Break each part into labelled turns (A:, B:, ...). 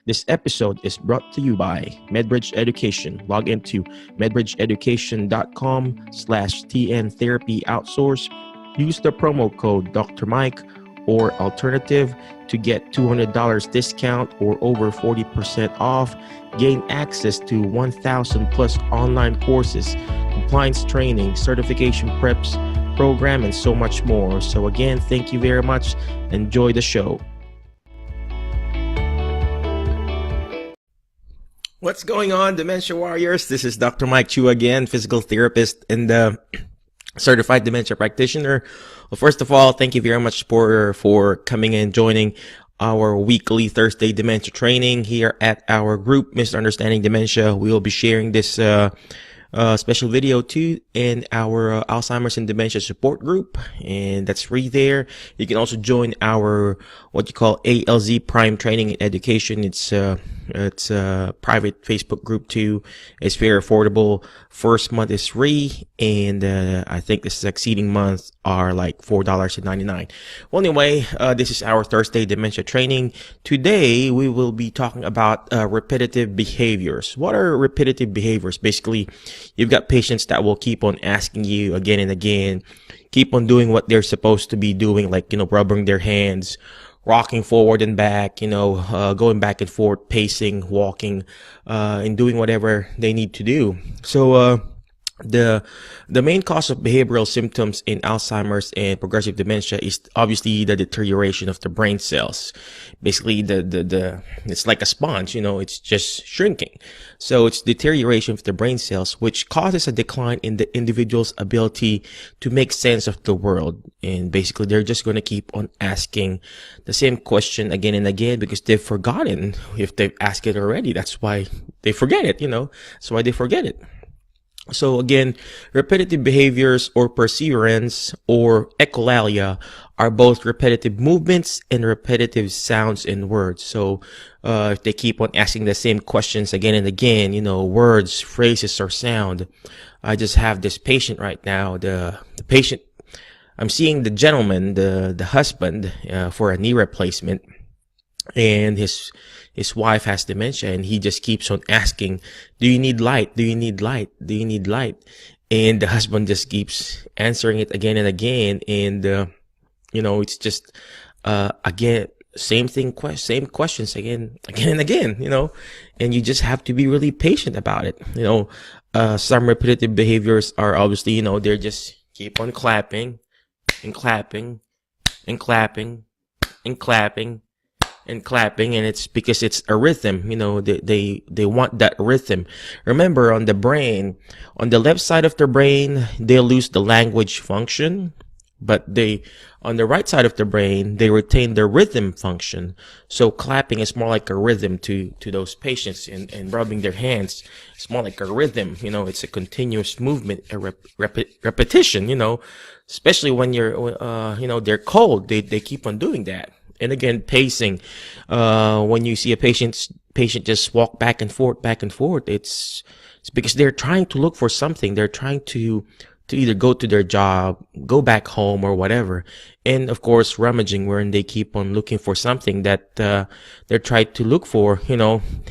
A: This episode is brought to you by MedBridge Education. Log into medbridgeeducation.com/TN Therapy Outsource. Use the promo code Dr. Mike or alternative to get $200 discount or over 40% off. Gain access to 1,000 plus online courses, compliance training, certification preps, program, and so much more. So again, thank you very much. Enjoy the show. What's going on, Dementia Warriors? This is Dr. Mike Chu again, physical therapist and certified dementia practitioner. Well, first of all, thank you very much for coming and joining our weekly Thursday dementia training here at our group, Mr. Understanding Dementia. We will be sharing this special video too in our Alzheimer's and Dementia support group, and that's free there. You can also join our what you call ALZ Prime Training and Education. It's a private Facebook group too. It's very affordable. First month is free, and I think the succeeding months are like $4.99. Well, anyway, this is our Thursday dementia training. Today we will be talking about repetitive behaviors. What are repetitive behaviors? Basically, you've got patients that will keep on asking you again and again, keep on doing what they're supposed to be doing, like, rubbing their hands, rocking forward and back, going back and forth, pacing, walking, and doing whatever they need to do. So, the main cause of behavioral symptoms in Alzheimer's and progressive dementia is obviously the deterioration of the brain cells. Basically, it's like a sponge, it's just shrinking. So it's deterioration of the brain cells, which causes a decline in the individual's ability to make sense of the world. And basically, they're just going to keep on asking the same question again and again because they've forgotten if they've asked it already. That's why they forget it, That's why they forget it. So again, repetitive behaviors or perseverance or echolalia are both repetitive movements and repetitive sounds and words. So if they keep on asking the same questions again and again, words, phrases, or sound. I just have this patient right now. The patient, I'm seeing the gentleman, the husband, for a knee replacement, and his wife has dementia, and he just keeps on asking, do you need light? Do you need light? Do you need light? And the husband just keeps answering it again and again. And, it's just, again, same questions again and again, and you just have to be really patient about it. Some repetitive behaviors are obviously, they're just keep on clapping and clapping and clapping and clapping and clapping, and it's because it's a rhythm. They want that rhythm. Remember, on the brain, on the left side of the brain, they lose the language function, but on the right side of the brain, they retain the rhythm function. So clapping is more like a rhythm to those patients, and rubbing their hands, it's more like a rhythm. It's a continuous movement, a repetition. Especially when they're cold, they keep on doing that. And again, pacing. When you see a patient just walk back and forth, it's because they're trying to look for something. They're trying to either go to their job, go back home, or whatever. And of course, rummaging, wherein they keep on looking for something that they're trying to look for.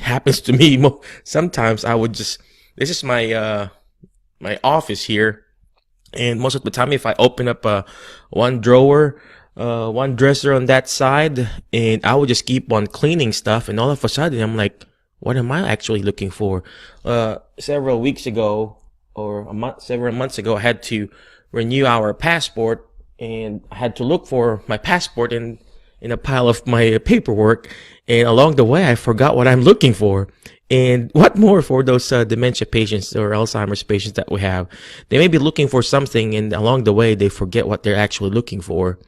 A: Happens to me sometimes. This is my my office here, and most of the time, if I open up one drawer, one dresser on that side, and I would just keep on cleaning stuff, and all of a sudden I'm like, what am I actually looking for? Several weeks ago, or several months ago, I had to renew our passport, and I had to look for my passport in a pile of my paperwork, and along the way I forgot what I'm looking for. And what more for those dementia patients or Alzheimer's patients that we have? They may be looking for something, and along the way they forget what they're actually looking for.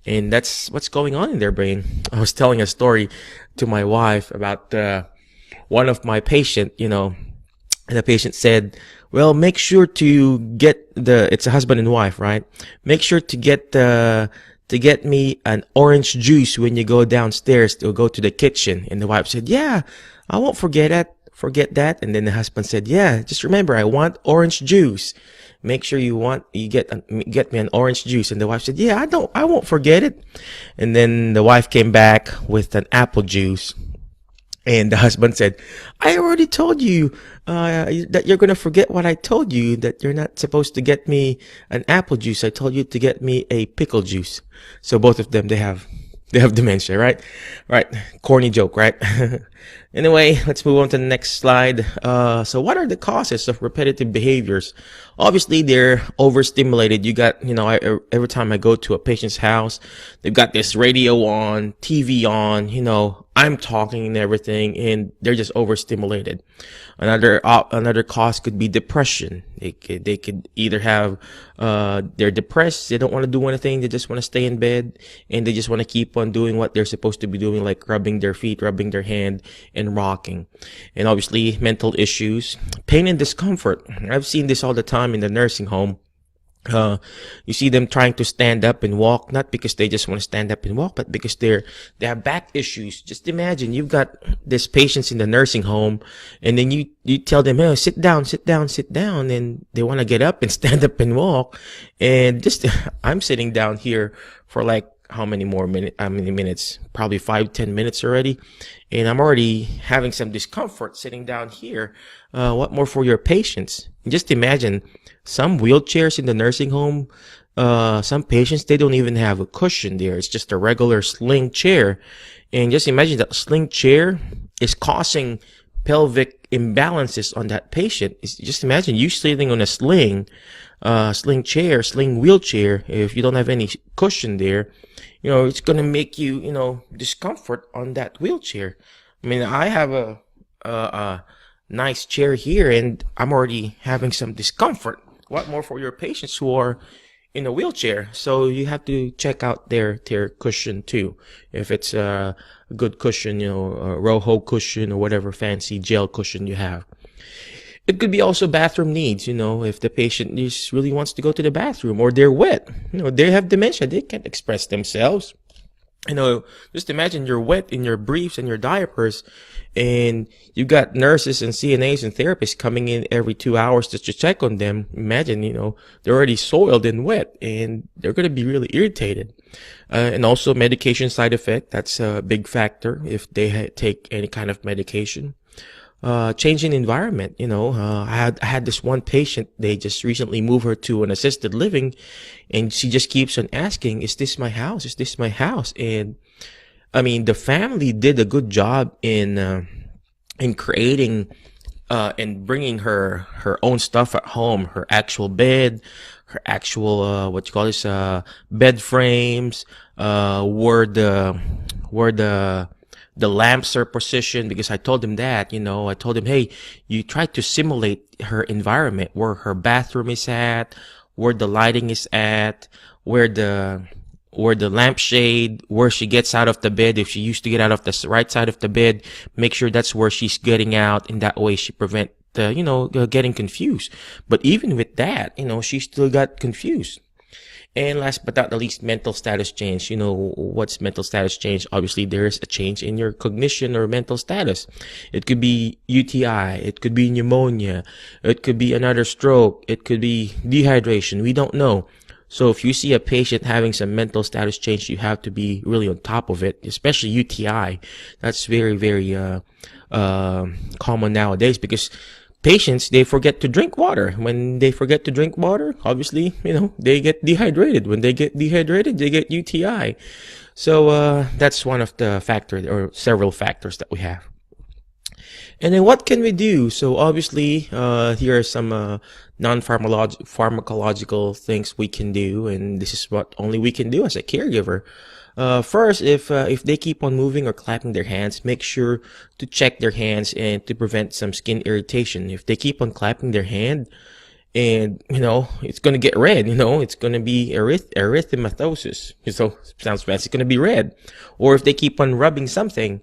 A: And that's what's going on in their brain. I was telling a story to my wife about one of my patient, and the patient said, well, make sure to get it's a husband and wife, right? Make sure to get me an orange juice when you go downstairs to go to the kitchen. And the wife said, yeah, I won't forget that. And then the husband said, yeah, just remember, I want orange juice. Make sure you get me an orange juice. And the wife said, yeah, I won't forget it. And then the wife came back with an apple juice. And the husband said, I already told you that you're going to forget what I told you, that you're not supposed to get me an apple juice. I told you to get me a pickle juice. So both of them, they have dementia, right? Right. Corny joke, right? Anyway, let's move on to the next slide. So what are the causes of repetitive behaviors? Obviously, they're overstimulated. You got, every time I go to a patient's house, they've got this radio on, TV on, I'm talking and everything, and they're just overstimulated. Another cause could be depression. They could either have, they're depressed, they don't want to do anything, they just want to stay in bed, and they just want to keep on doing what they're supposed to be doing, like rubbing their feet, rubbing their hand, and rocking. And obviously, mental issues, pain and discomfort. I've seen this all the time in the nursing home. You see them trying to stand up and walk, not because they just want to stand up and walk, but because they have back issues. Just imagine you've got these patients in the nursing home, and then you tell them, hey, sit down, sit down, sit down, and they want to get up and stand up and walk. And just, I'm sitting down here for like how many minutes? Probably 5-10 minutes already. And I'm already having some discomfort sitting down here. What more for your patients? Just imagine some wheelchairs in the nursing home. Some patients, they don't even have a cushion there. It's just a regular sling chair. And just imagine that sling chair is causing pelvic imbalances on that patient. Just imagine you sitting on a sling chair, sling wheelchair. If you don't have any cushion there, it's going to make you, discomfort on that wheelchair. I mean, I have a nice chair here, and I'm already having some discomfort. What more for your patients who are in a wheelchair? So you have to check out their cushion too. If it's a good cushion, a Roho cushion or whatever fancy gel cushion you have. It could be also bathroom needs, if the patient just really wants to go to the bathroom, or they're wet, they have dementia, they can't express themselves. Just imagine you're wet in your briefs and your diapers, and you got nurses and CNAs and therapists coming in every 2 hours just to check on them. Imagine, they're already soiled and wet, and they're going to be really irritated. And also medication side effect, that's a big factor if they take any kind of medication. Changing environment, I had this one patient, they just recently moved her to an assisted living, and she just keeps on asking, is this my house? Is this my house? And I mean, the family did a good job in creating, and bringing her own stuff at home, her actual bed, her actual, bed frames, where the lamps are positioned, because I told him that, I told him, hey, you try to simulate her environment, where her bathroom is at, where the lighting is at, where the lampshade, where she gets out of the bed. If she used to get out of the right side of the bed, make sure that's where she's getting out, and that way she prevent getting confused. But even with that, she still got confused. And last but not the least, mental status change. What's mental status change? Obviously, there is a change in your cognition or mental status. It could be UTI. It could be pneumonia. It could be another stroke. It could be dehydration. We don't know. So if you see a patient having some mental status change, you have to be really on top of it, especially UTI. That's very, very common nowadays, because patients, they forget to drink water. When they forget to drink water, obviously, they get dehydrated. When they get dehydrated, they get UTI. So that's one of the factors, or several factors that we have. And then what can we do? So obviously, here are some non-pharmacological things we can do, and this is what only we can do as a caregiver. First, if they keep on moving or clapping their hands, make sure to check their hands and to prevent some skin irritation. If they keep on clapping their hand, and it's going to get red, it's going to be erythematosus. So sounds fancy, it's going to be red. Or if they keep on rubbing something,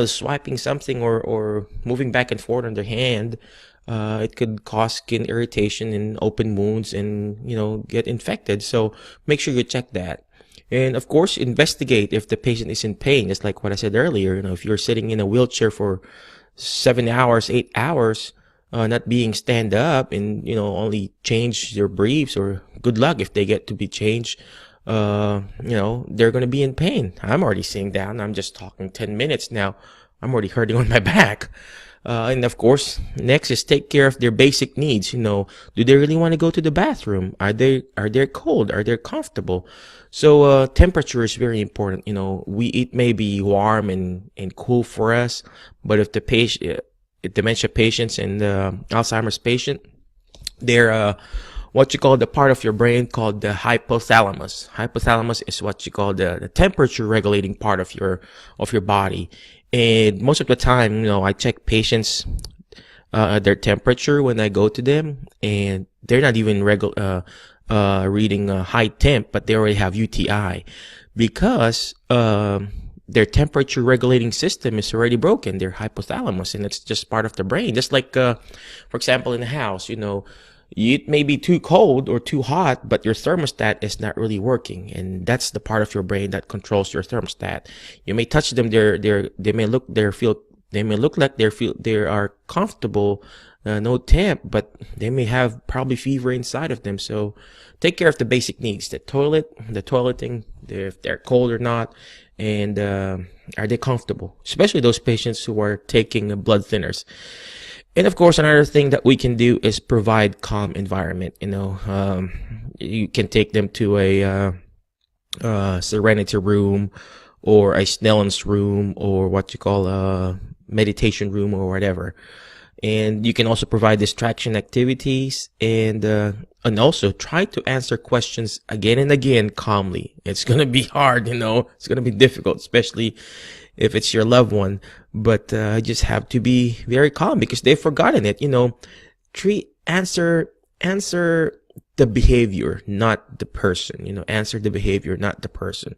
A: swiping something, or moving back and forth on their hand, it could cause skin irritation and open wounds, and get infected. So make sure you check that. And of course, investigate if the patient is in pain. Just like what I said earlier, if you're sitting in a wheelchair for 7 hours, 8 hours, not being stand up, and, only change your briefs, or good luck if they get to be changed, they're going to be in pain. I'm already sitting down. I'm just talking 10 minutes now. I'm already hurting on my back. And of course, next is take care of their basic needs. Do they really want to go to the bathroom? Are they cold? Are they comfortable? So, temperature is very important. It may be warm and cool for us, but if the patient, dementia patients and Alzheimer's patient, they're what you call the part of your brain called the hypothalamus. Hypothalamus is what you call the temperature regulating part of your body. And most of the time, I check patients their temperature when I go to them, and they're not even reading high temp, but they already have UTI because their temperature regulating system is already broken, their hypothalamus, and it's just part of the brain. Just like, for example, in the house, it may be too cold or too hot, but your thermostat is not really working, and that's the part of your brain that controls your thermostat. You may touch them; they may look like they are comfortable, no temp, but they may have probably fever inside of them. So, take care of the basic needs: the toileting, if they're cold or not, and are they comfortable? Especially those patients who are taking blood thinners. And of course, another thing that we can do is provide calm environment. You can take them to a serenity room or a Snellens room or what you call a meditation room or whatever. And you can also provide distraction activities and also try to answer questions again and again calmly. It's going to be hard, it's going to be difficult, especially if it's your loved one, but I just have to be very calm because they've forgotten it. Answer the behavior, not the person. Answer the behavior, not the person.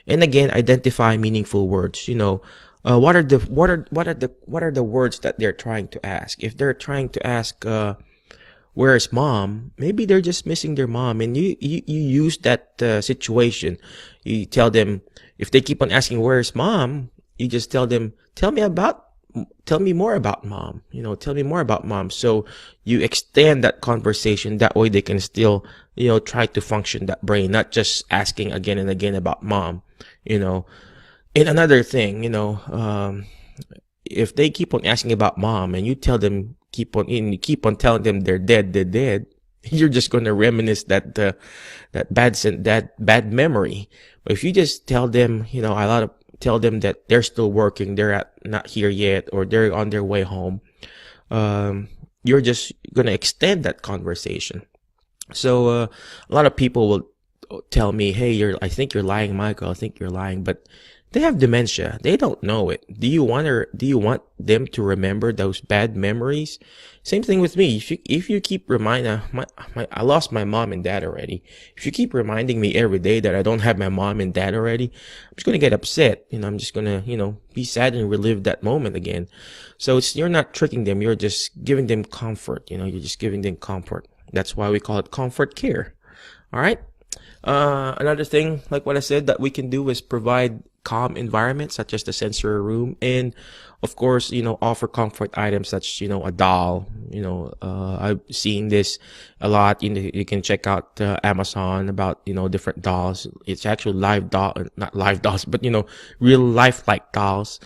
A: And again, identify meaningful words. What are the words that they're trying to ask? If they're trying to ask, where is mom? Maybe they're just missing their mom, and you use that situation. You tell them, if they keep on asking where is mom, you just tell them, tell me more about mom. Tell me more about mom. So you extend that conversation. That way they can still, try to function that brain, not just asking again and again about mom. And another thing, if they keep on asking about mom and you tell them, keep on telling them they're dead, you're just going to reminisce that bad memory. But if you just tell them, tell them that they're still working, they're not here yet, or they're on their way home, you're just going to extend that conversation. So a lot of people will tell me, hey, I think you're lying, Michael. I think you're lying. But they have dementia. They don't know it. Do you want them to remember those bad memories? Same thing with me. If you keep reminding, I lost my mom and dad already. If you keep reminding me every day that I don't have my mom and dad already, I'm just going to get upset. I'm just going to, be sad and relive that moment again. So you're not tricking them. You're just giving them comfort. You're just giving them comfort. That's why we call it comfort care. All right. Another thing, like what I said, that we can do is provide calm environment, such as the sensory room, and of course, offer comfort items such, a doll. I've seen this a lot. You can check out Amazon about, different dolls. It's actually not live dolls, but, real life-like dolls,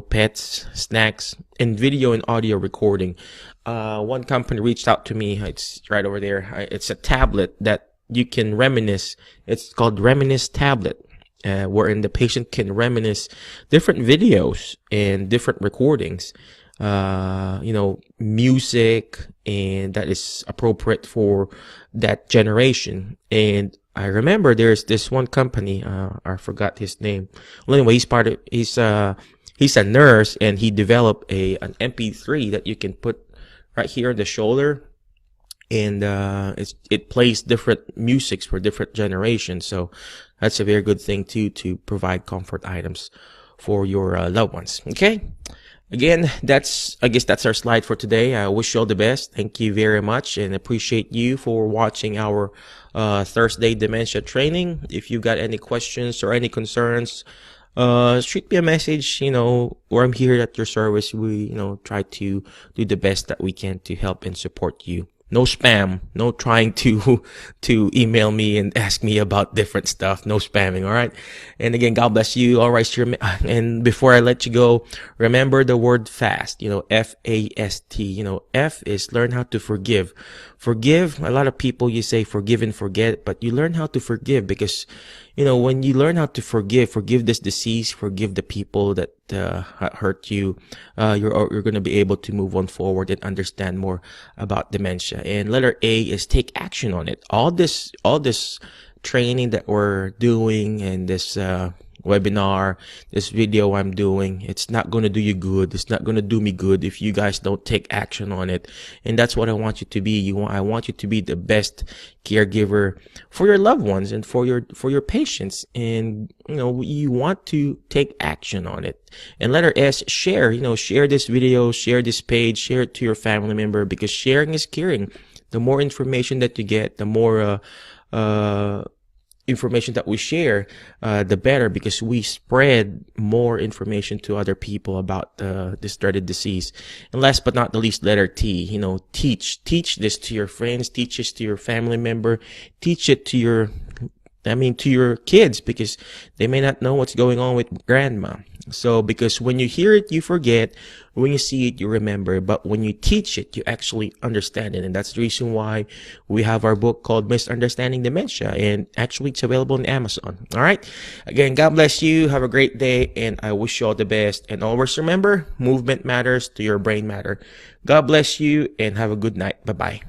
A: pets, snacks, and video and audio recording. One company reached out to me. It's right over there. It's a tablet that you can reminisce. It's called Reminisce tablet. Wherein the patient can reminisce different videos and different recordings, music, and that is appropriate for that generation. And I remember there's this one company, I forgot his name. Well, anyway, he's a nurse, and he developed an MP3 that you can put right here on the shoulder. And it plays different musics for different generations. So that's a very good thing too, to provide comfort items for your loved ones. Okay. Again, I guess that's our slide for today. I wish you all the best. Thank you very much, and appreciate you for watching our Thursday dementia training. If you got any questions or any concerns, shoot me a message, or I'm here at your service. We, try to do the best that we can to help and support you No spam. No trying to to email me and ask me about different stuff. No spamming. All right. And again, God bless you. All right. So and before I let you go, remember the word fast. FAST. F is learn how to forgive. Forgive. A lot of people, you say forgive and forget, but you learn how to forgive because when you learn how to forgive this disease, forgive the people that hurt you, you're going to be able to move on forward and understand more about dementia. And letter A is take action on it. All this training that we're doing and this webinar, this video I'm doing, it's not going to do you good. It's not going to do me good if you guys don't take action on it. And that's what I want you to be. I want you to be the best caregiver for your loved ones and for your patients. And you want to take action on it. And letter S, share. Share this video, share this page, share it to your family member, because sharing is caring. The more information that you get, the more information that we share, the better, because we spread more information to other people about this dreaded disease. And last but not the least, letter T, teach this to your friends, teach this to your family member, teach it to your kids, because they may not know what's going on with grandma. So, because when you hear it, you forget. When you see it, you remember. But when you teach it, you actually understand it. And that's the reason why we have our book called Misunderstanding Dementia. And actually, it's available on Amazon. All right. Again, God bless you. Have a great day. And I wish you all the best. And always remember, movement matters to your brain matter. God bless you and have a good night. Bye-bye.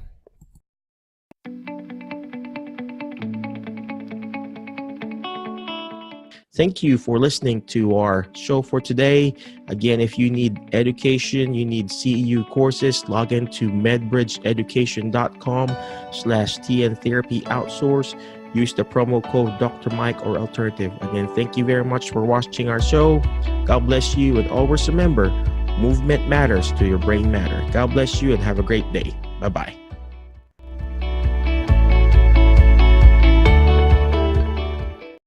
A: Thank you for listening to our show for today. Again, if you need education, you need CEU courses, log into medbridgeeducation.com/TN Therapy Outsource. Use the promo code Dr. Mike or alternative. Again, thank you very much for watching our show. God bless you. And always remember, movement matters to your brain matter. God bless you and have a great day. Bye-bye.